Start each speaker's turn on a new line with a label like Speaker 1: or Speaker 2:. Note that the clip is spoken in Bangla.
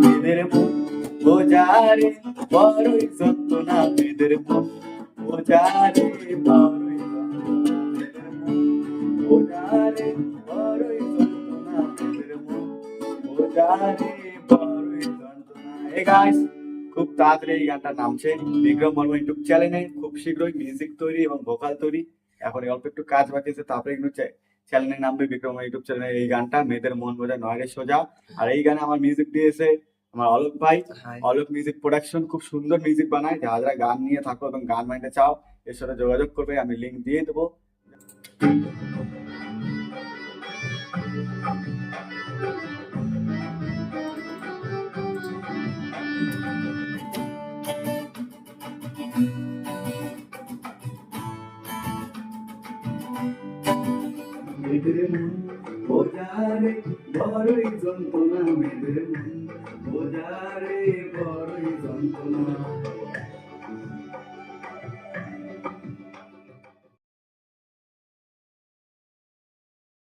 Speaker 1: মেয়েদের মন বোঝারে বড়ই যন্ত্রণা, মেয়েদের মন বোঝারে বড়ই যন্ত্রণা, মেয়েদের মন বোঝারে বড়ই যন্ত্রণা, মেয়েদের মন বোঝারে বড়ই যন্ত্রণা। হে গাইস, খুব তাড়াতাড়ি এই গানটা নামছে বিক্রম বর্মা ইউটিউব চ্যানেলে, খুব শীঘ্রই মিউজিক তৈরি এবং ভোকাল তৈরি। এখন এই অল্প একটু কাজ বাকি আছে, তারপরে কিন্তু চ্যানেলে নামবে বিক্রম ইউটিউব চ্যানেলে এই গানটা, মেয়েদের মন বোঝা নয় রে সোজা। আর এই গানে আমার মিউজিক দিয়েছে আমার অলোক ভাই। অলোক মিউজিক প্রোডাকশন খুব সুন্দর মিউজিক বানায়। যারা যারা গান নিয়ে থাকো এবং গান বানাতে চাও এর সাথে যোগাযোগ করবে, আমি লিঙ্ক দিয়ে দেবো। মেয়েদের মন বোঝারে বড়ই যন্ত্রণা, মেয়েদের মন বোঝারে বড়ই যন্ত্রণা।